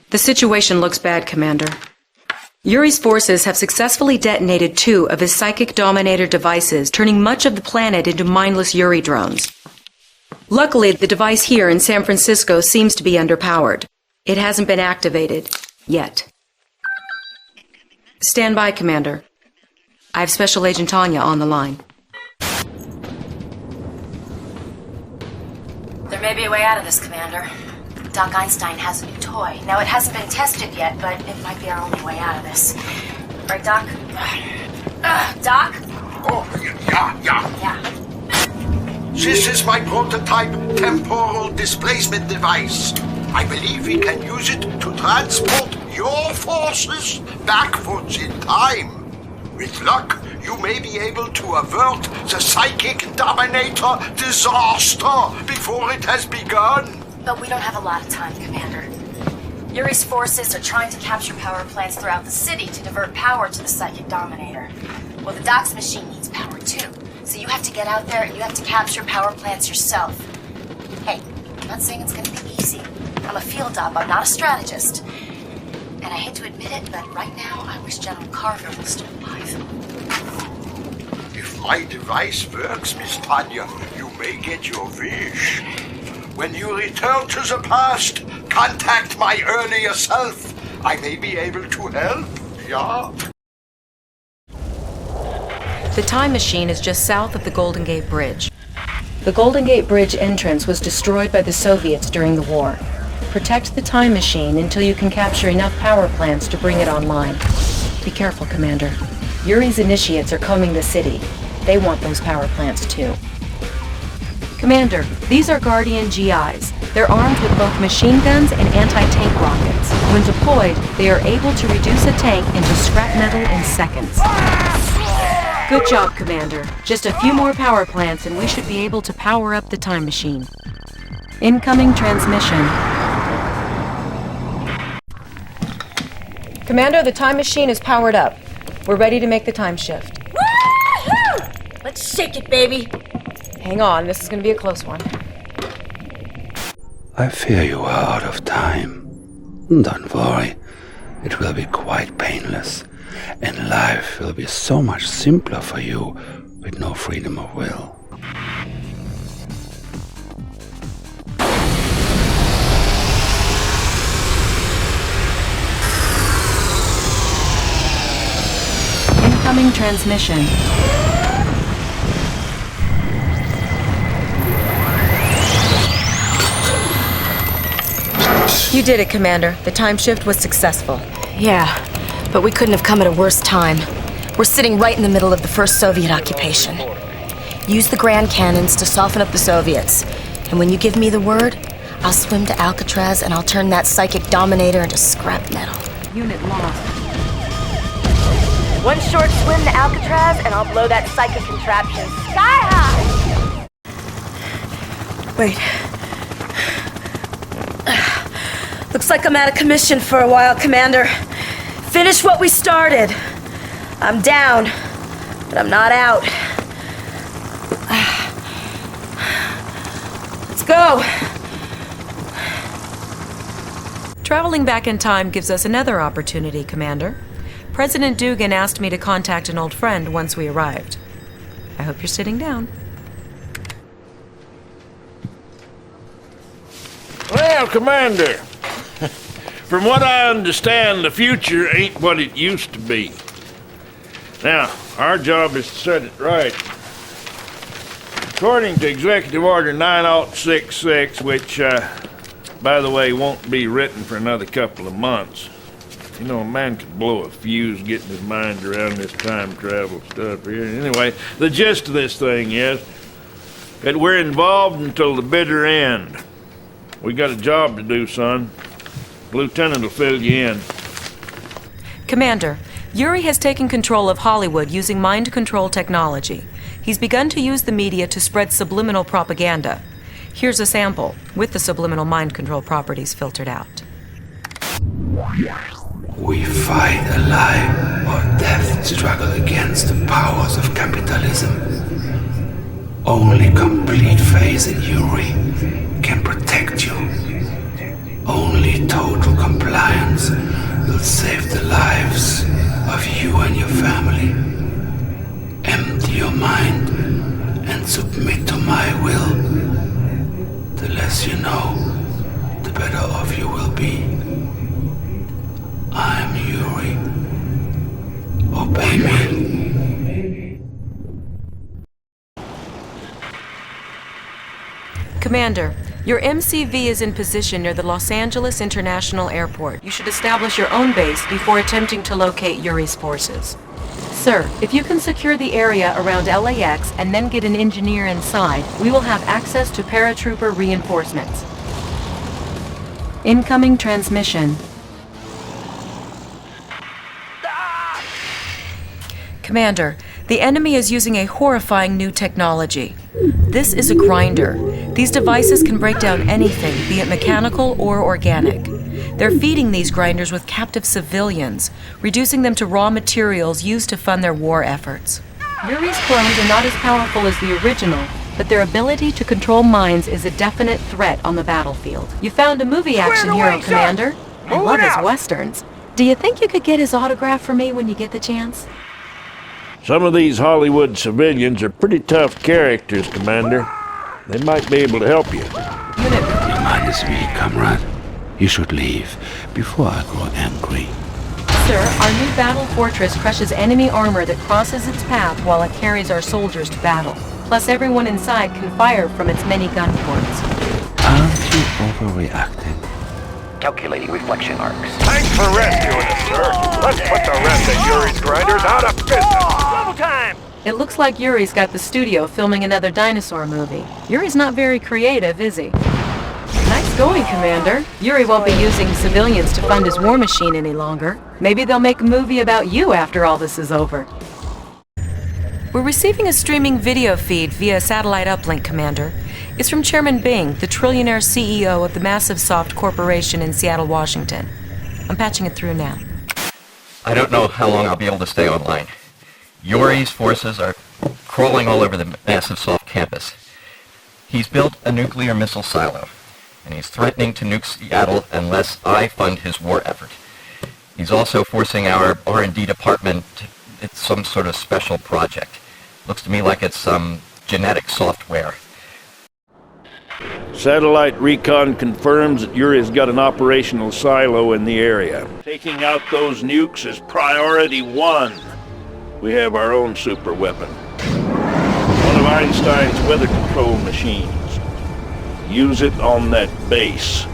The situation looks bad, Commander. Yuri's forces have successfully detonated 2 of his psychic dominator devices, turning much of the planet into mindless Yuri drones. Luckily, the device here in San Francisco seems to be underpowered. It hasn't been activated yet. Stand by, Commander. I have Special Agent Tanya on the line. There may be a way out of this, Commander. Doc Einstein has a new toy. Now, it hasn't been tested yet, but it might be our only way out of this. Right, Doc? Doc? Oh, yeah. Yeah. This is my prototype temporal displacement device. I believe we can use it to transport your forces backwards in time. With luck, you may be able to avert the psychic dominator disaster before it has begun. But we don't have a lot of time, Commander. Yuri's forces are trying to capture power plants throughout the city to divert power to the psychic dominator. Well, the Doc's machine needs power too. So you have to get out there and you have to capture power plants yourself. Hey, I'm not saying it's going to be easy. I'm a field op, I'm not a strategist. And I hate to admit it, but right now I wish General Carver was still alive. If my device works, Miss Tanya, you may get your wish. When you return to the past, contact my earlier self. I may be able to help, yeah? The time machine is just south of the Golden Gate Bridge. The Golden Gate Bridge entrance was destroyed by the Soviets during the war. Protect the time machine until you can capture enough power plants to bring it online. Be careful, Commander. Yuri's initiates are combing the city. They want those power plants too. Commander, these are Guardian GIs. They're armed with both machine guns and anti-tank rockets. When deployed, they are able to reduce a tank into scrap metal in seconds. Good job, Commander. Just a few more power plants and we should be able to power up the time machine. Incoming transmission. Commander, the time machine is powered up. We're ready to make the time shift. Woo-hoo! Let's shake it, baby. Hang on, this is going to be a close one. I fear you are out of time. Don't worry, it will be quite painless, and life will be so much simpler for you with no freedom of will. Incoming transmission. You did it, Commander. The time shift was successful. Yeah, but we couldn't have come at a worse time. We're sitting right in the middle of the first Soviet occupation. Use the Grand Cannons to soften up the Soviets. And when you give me the word, I'll swim to Alcatraz and I'll turn that psychic dominator into scrap metal. Unit lost. One short swim to Alcatraz and I'll blow that psychic contraption sky high! Wait. Looks like I'm out of commission for a while, Commander. Finish what we started. I'm down, but I'm not out. Let's go. Traveling back in time gives us another opportunity, Commander. President Dugan asked me to contact an old friend once we arrived. I hope you're sitting down. Well, Commander, from what I understand, the future ain't what it used to be. Now, our job is to set it right. According to Executive Order 9066, which, by the way, won't be written for another couple of months. You know, a man could blow a fuse getting his mind around this time travel stuff here. Anyway, the gist of this thing is that we're involved until the bitter end. We got a job to do, son. Lieutenant will fill you in. Commander, Yuri has taken control of Hollywood using mind control technology. He's begun to use the media to spread subliminal propaganda. Here's a sample, with the subliminal mind control properties filtered out. We fight a life or death struggle against the powers of capitalism. Only complete faith in Yuri can protect you. Only total compliance will save the lives of you and your family. Empty your mind and submit to my will. The less you know, the better off you will be. I'm Yuri. Obey me. Commander, your MCV is in position near the Los Angeles International Airport. You should establish your own base before attempting to locate Yuri's forces. Sir, if you can secure the area around LAX and then get an engineer inside, we will have access to paratrooper reinforcements. Incoming transmission. Commander, the enemy is using a horrifying new technology. This is a grinder. These devices can break down anything, be it mechanical or organic. They're feeding these grinders with captive civilians, reducing them to raw materials used to fund their war efforts. Yuri's clones are not as powerful as the original, but their ability to control minds is a definite threat on the battlefield. You found a movie action hero, Commander. I love his westerns. Do you think you could get his autograph for me when you get the chance? Some of these Hollywood civilians are pretty tough characters, Commander. They might be able to help you. Your mind is weak, comrade. You should leave before I grow angry. Sir, our new battle fortress crushes enemy armor that crosses its path while it carries our soldiers to battle. Plus, everyone inside can fire from its many gun ports. Aren't you overreacting? Calculating reflection arcs. Thanks for rescuing us, sir. Let's put the rest of Yuri's grinders out of business. Double time! It looks like Yuri's got the studio filming another dinosaur movie. Yuri's not very creative, is he? Nice going, Commander. Yuri won't be using civilians to fund his war machine any longer. Maybe they'll make a movie about you after all this is over. We're receiving a streaming video feed via satellite uplink, Commander. It's from Chairman Bing, the trillionaire CEO of the Massive Soft Corporation in Seattle, Washington. I'm patching it through now. I don't know how long I'll be able to stay online. Yuri's forces are crawling all over the Massive Soft campus. He's built a nuclear missile silo, and he's threatening to nuke Seattle unless I fund his war effort. He's also forcing our R&D department. It's some sort of special project. Looks to me like it's some genetic software. Satellite recon confirms that Yuri's got an operational silo in the area. Taking out those nukes is priority 1. We have our own super weapon. One of Einstein's weather control machines. Use it on that base.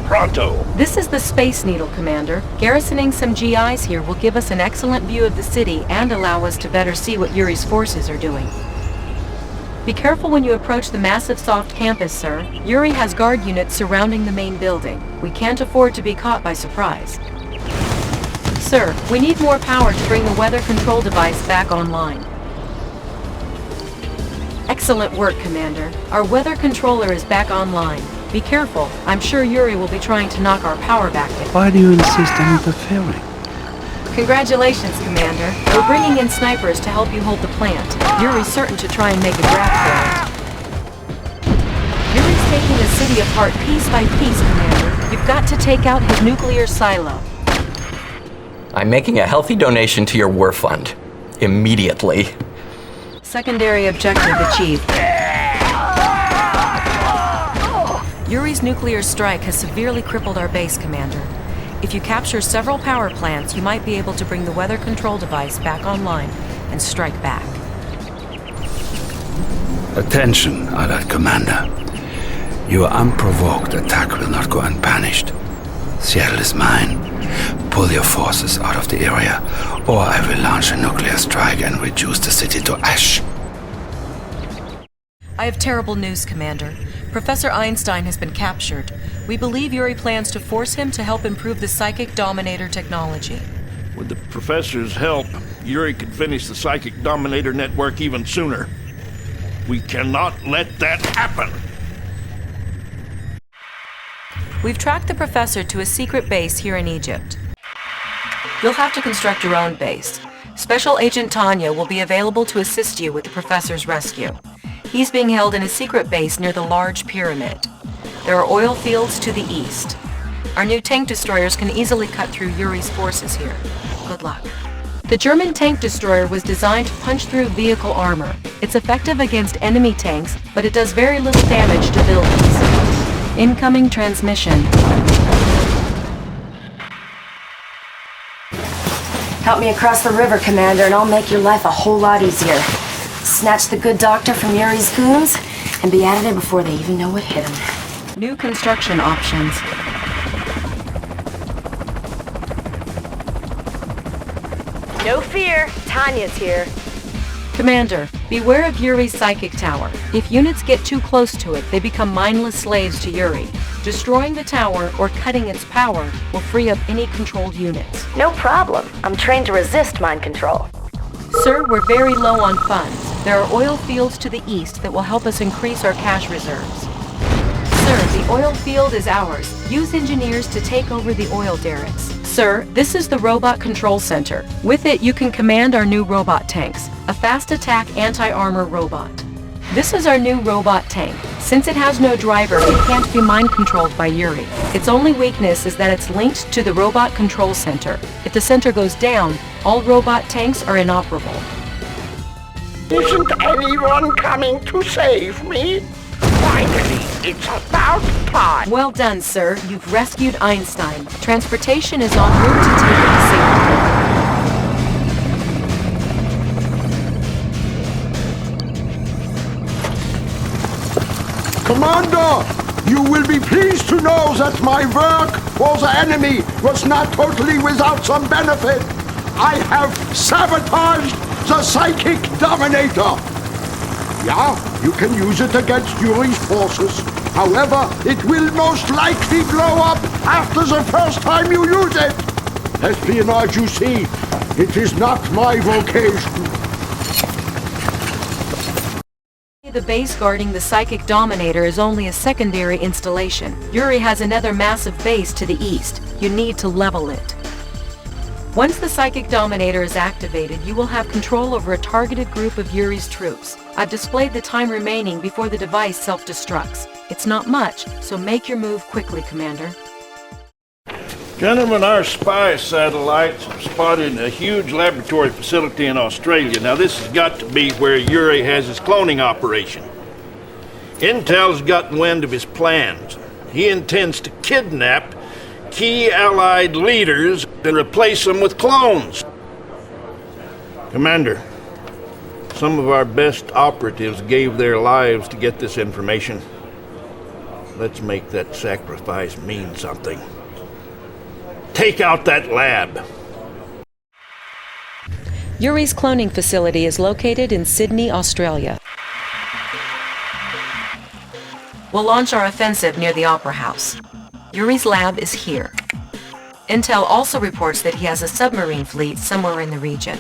Pronto! This is the Space Needle, Commander. Garrisoning some GIs here will give us an excellent view of the city and allow us to better see what Yuri's forces are doing. Be careful when you approach the Massive Soft campus, sir. Yuri has guard units surrounding the main building. We can't afford to be caught by surprise. Sir, we need more power to bring the weather control device back online. Excellent work, Commander. Our weather controller is back online. Be careful. I'm sure Yuri will be trying to knock our power back in. Why do you insist on interfering? Congratulations, Commander. We're bringing in snipers to help you hold the plant. Yuri's certain to try and make a grab for it. Yuri's taking the city apart piece by piece, Commander. You've got to take out his nuclear silo. I'm making a healthy donation to your war fund. Immediately. Secondary objective achieved. Yuri's nuclear strike has severely crippled our base, Commander. If you capture several power plants, you might be able to bring the weather control device back online and strike back. Attention, Allied Commander. Your unprovoked attack will not go unpunished. Seattle is mine. Pull your forces out of the area, or I will launch a nuclear strike and reduce the city to ash. I have terrible news, Commander. Professor Einstein has been captured. We believe Yuri plans to force him to help improve the Psychic Dominator technology. With the professor's help, Yuri could finish the Psychic Dominator network even sooner. We cannot let that happen! We've tracked the professor to a secret base here in Egypt. You'll have to construct your own base. Special Agent Tanya will be available to assist you with the Professor's rescue. He's being held in a secret base near the large pyramid. There are oil fields to the east. Our new tank destroyers can easily cut through Yuri's forces here. Good luck. The German tank destroyer was designed to punch through vehicle armor. It's effective against enemy tanks, but it does very little damage to buildings. Incoming transmission. Help me across the river, Commander, and I'll make your life a whole lot easier. Snatch the good doctor from Yuri's goons, and be out of there before they even know what hit him. New construction options. No fear, Tanya's here. Commander, beware of Yuri's psychic tower. If units get too close to it, they become mindless slaves to Yuri. Destroying the tower or cutting its power will free up any controlled units. No problem. I'm trained to resist mind control. Sir, we're very low on funds. There are oil fields to the east that will help us increase our cash reserves. Sir, the oil field is ours. Use engineers to take over the oil derricks. Sir, this is the Robot Control Center. With it, you can command our new robot tanks, a fast attack anti-armor robot. This is our new robot tank. Since it has no driver, it can't be mind-controlled by Yuri. Its only weakness is that it's linked to the Robot Control Center. If the center goes down, all robot tanks are inoperable. Isn't anyone coming to save me? Finally, it's about time. Well done, sir. You've rescued Einstein. Transportation is en route to take it to safety. Commander, you will be pleased to know that my work for the enemy was not totally without some benefit. I have sabotaged the Psychic Dominator. Yeah, you can use it against Yuri's forces. However, it will most likely blow up after the first time you use it. Espionage, you see, it is not my vocation. The base guarding the Psychic Dominator is only a secondary installation. Yuri has another massive base to the east. You need to level it. Once the Psychic Dominator is activated, you will have control over a targeted group of Yuri's troops. I've displayed the time remaining before the device self-destructs. It's not much, so make your move quickly, Commander. Gentlemen, our spy satellites have spotted a huge laboratory facility in Australia. Now, this has got to be where Yuri has his cloning operation. Intel's gotten wind of his plans. He intends to kidnap key Allied leaders and replace them with clones. Commander, some of our best operatives gave their lives to get this information. Let's make that sacrifice mean something. Take out that lab. Yuri's cloning facility is located in Sydney, Australia. We'll launch our offensive near the Opera House. Yuri's lab is here. Intel also reports that he has a submarine fleet somewhere in the region.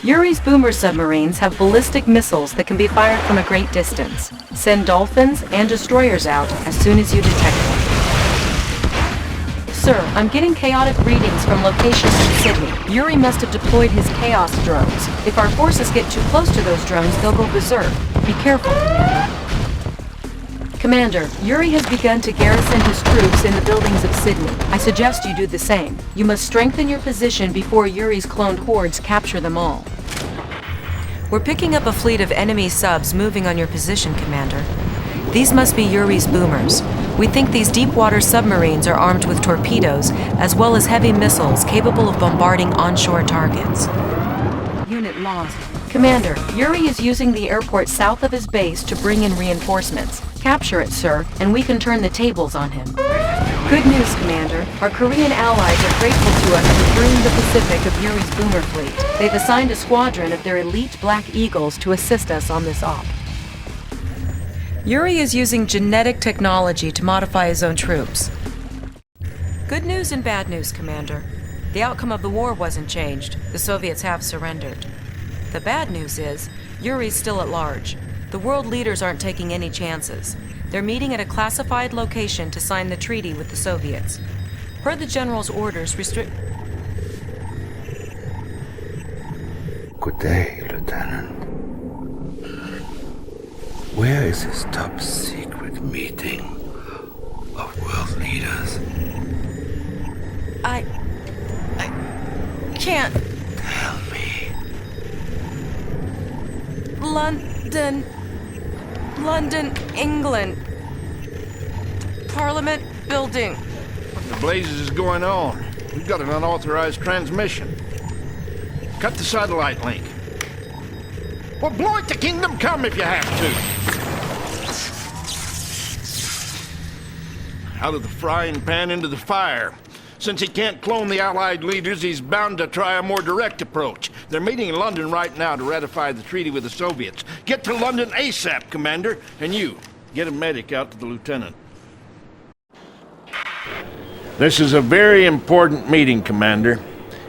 Yuri's boomer submarines have ballistic missiles that can be fired from a great distance. Send dolphins and destroyers out as soon as you detect them. Sir, I'm getting chaotic readings from locations in Sydney. Yuri must have deployed his Chaos drones. If our forces get too close to those drones, they'll go berserk. Be careful, Commander. Commander, Yuri has begun to garrison his troops in the buildings of Sydney. I suggest you do the same. You must strengthen your position before Yuri's cloned hordes capture them all. We're picking up a fleet of enemy subs moving on your position, Commander. These must be Yuri's boomers. We think these deep-water submarines are armed with torpedoes, as well as heavy missiles capable of bombarding onshore targets. Unit lost. Commander, Yuri is using the airport south of his base to bring in reinforcements. Capture it, sir, and we can turn the tables on him. Good news, Commander. Our Korean allies are grateful to us for freeing the Pacific of Yuri's boomer fleet. They've assigned a squadron of their elite Black Eagles to assist us on this op. Yuri is using genetic technology to modify his own troops. Good news and bad news, Commander. The outcome of the war wasn't changed. The Soviets have surrendered. The bad news is, Yuri's still at large. The world leaders aren't taking any chances. They're meeting at a classified location to sign the treaty with the Soviets. Per the General's orders, Good day, Lieutenant. Where is this top-secret meeting of world leaders? I can't. Tell me. London, England. Parliament building. What in the blazes is going on? We've got an unauthorized transmission. Cut the satellite link. Well, blow it to Kingdom Come if you have to. Out of the frying pan into the fire. Since he can't clone the Allied leaders, he's bound to try a more direct approach. They're meeting in London right now to ratify the treaty with the Soviets. Get to London ASAP, Commander. And you, get a medic out to the lieutenant. This is a very important meeting, Commander.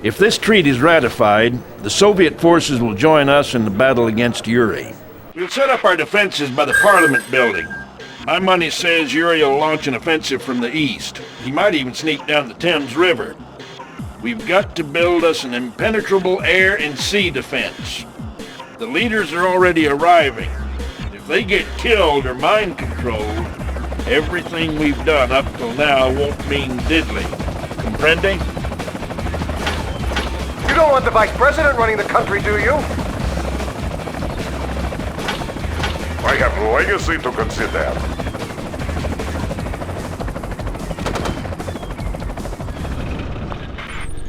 If this treaty is ratified, the Soviet forces will join us in the battle against Yuri. We'll set up our defenses by the Parliament building. My money says Yuri will launch an offensive from the east. He might even sneak down the Thames River. We've got to build us an impenetrable air and sea defense. The leaders are already arriving. If they get killed or mind controlled, everything we've done up till now won't mean diddly. Comprende? You don't want the Vice President running the country, do you? I have legacy to consider.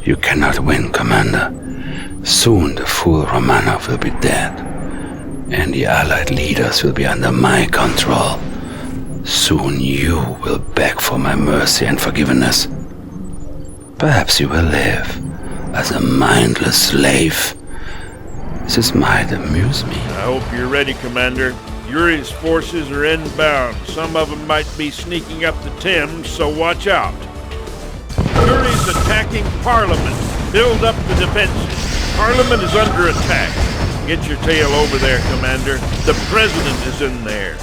You cannot win, Commander. Soon the fool Romanov will be dead, and the Allied leaders will be under my control. Soon you will beg for my mercy and forgiveness. Perhaps you will live as a mindless slave. This might amuse me. I hope you're ready, Commander. Yuri's forces are inbound. Some of them might be sneaking up the Thames, so watch out. Yuri's attacking Parliament. Build up the defenses. Parliament is under attack. Get your tail over there, Commander. The President is in there.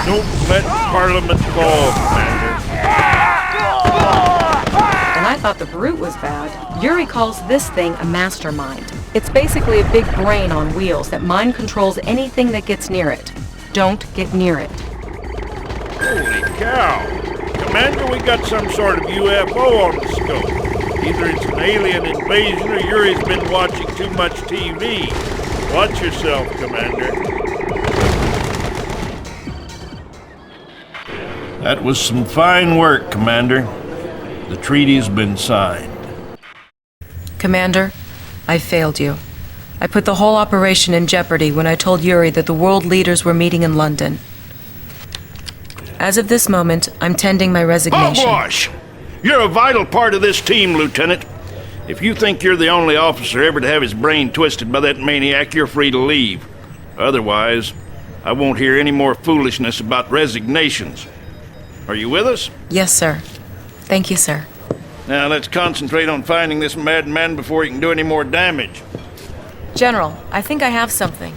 Don't let Parliament fall, Commander. And I thought the Brute was bad. Yuri calls this thing a mastermind. It's basically a big brain on wheels that mind controls anything that gets near it. Don't get near it. Holy cow! Commander, we got some sort of UFO on the scope. Either it's an alien invasion or Yuri's been watching too much TV. Watch yourself, Commander. That was some fine work, Commander. The treaty's been signed. Commander, I failed you. I put the whole operation in jeopardy when I told Yuri that the world leaders were meeting in London. As of this moment, I'm tending my resignation. Hogwash! You're a vital part of this team, Lieutenant. If you think you're the only officer ever to have his brain twisted by that maniac, you're free to leave. Otherwise, I won't hear any more foolishness about resignations. Are you with us? Yes, sir. Thank you, sir. Now let's concentrate on finding this madman before he can do any more damage. General, I think I have something.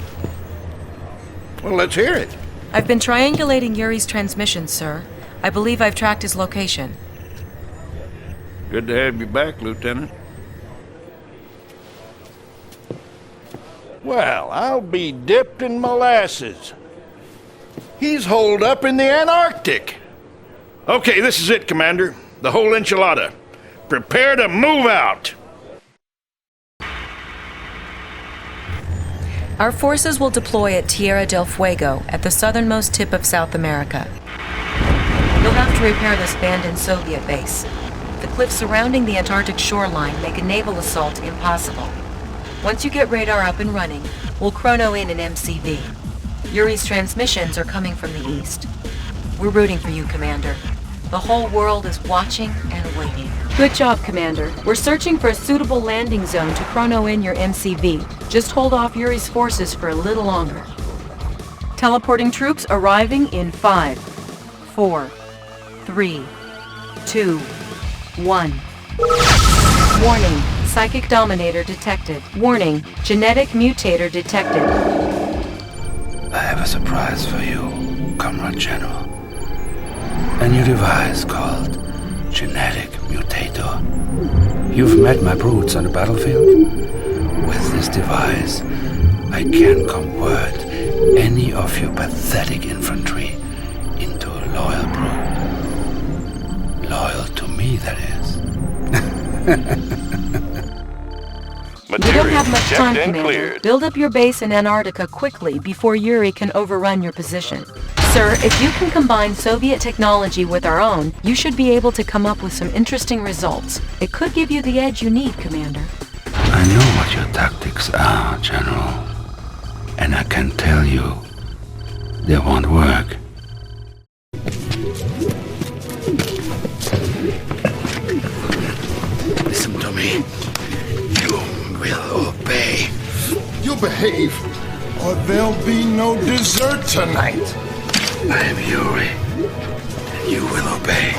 Well, let's hear it. I've been triangulating Yuri's transmissions, sir. I believe I've tracked his location. Good to have you back, Lieutenant. Well, I'll be dipped in molasses. He's holed up in the Antarctic. Okay, this is it, Commander. The whole enchilada. Prepare to move out. Our forces will deploy at Tierra del Fuego, at the southernmost tip of South America. You'll have to repair this abandoned Soviet base. The cliffs surrounding the Antarctic shoreline make a naval assault impossible. Once you get radar up and running, we'll chrono in an MCV. Yuri's transmissions are coming from the east. We're rooting for you, Commander. The whole world is watching and waiting. Good job, Commander. We're searching for a suitable landing zone to chrono in your MCV. Just hold off Yuri's forces for a little longer. Teleporting troops arriving in 5, 4, 3, 2, 1. Warning, psychic dominator detected. Warning, genetic mutator detected. I have a surprise for you, Comrade General. A new device called Genetic Mutator. You've met my brutes on the battlefield. With this device, I can convert any of your pathetic infantry into a loyal brood. Loyal to me, that is. We don't have much time, checked and Commander. cleared. Build up your base in Antarctica quickly before Yuri can overrun your position. Sir, if you can combine Soviet technology with our own, you should be able to come up with some interesting results. It could give you the edge you need, Commander. I know what your tactics are, General. And I can tell you, they won't work. Listen to me. You will obey. You behave, or there'll be no dessert tonight. I am Yuri, and you will obey.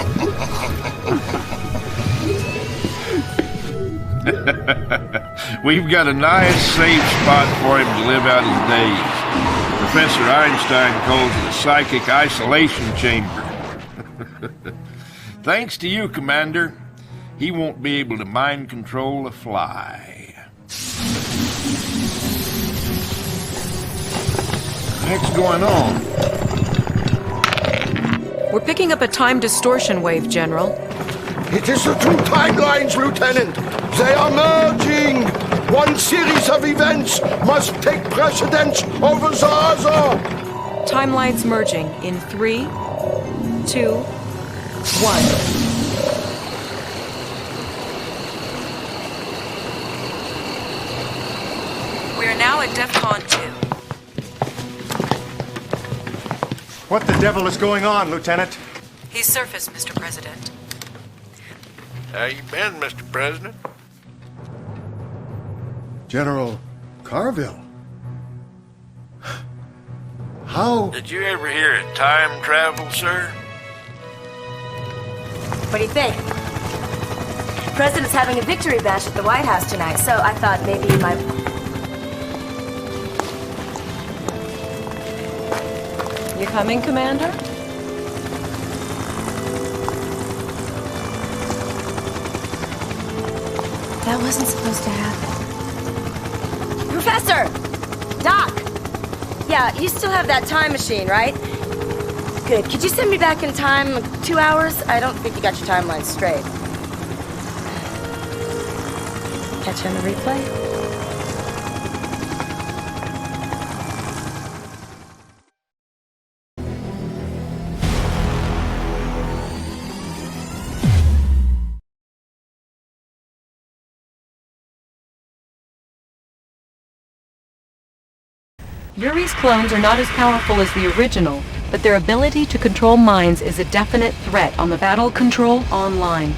We've got a nice, safe spot for him to live out his days. Professor Einstein calls it a psychic isolation chamber. Thanks to you, Commander, he won't be able to mind control a fly. What's going on? We're picking up a time distortion wave, General. It is the two timelines, Lieutenant. They are merging. One series of events must take precedence over the other. Timelines merging in 3, 2, 1. We are now at DEFCON 2. What the devil is going on, Lieutenant? He's surfaced, Mr. President. How you been, Mr. President? General Carville. How? Did you ever hear of time travel, sir? What do you think? President's having a victory bash at the White House tonight, so I thought maybe you might... You coming, Commander? That wasn't supposed to happen. Professor! Doc! Yeah, you still have that time machine, right? Good. Could you send me back in time, like 2 hours? I don't think you got your timeline straight. Catch you on the replay? Yuri's clones are not as powerful as the original, but their ability to control minds is a definite threat on the Battle Control Online.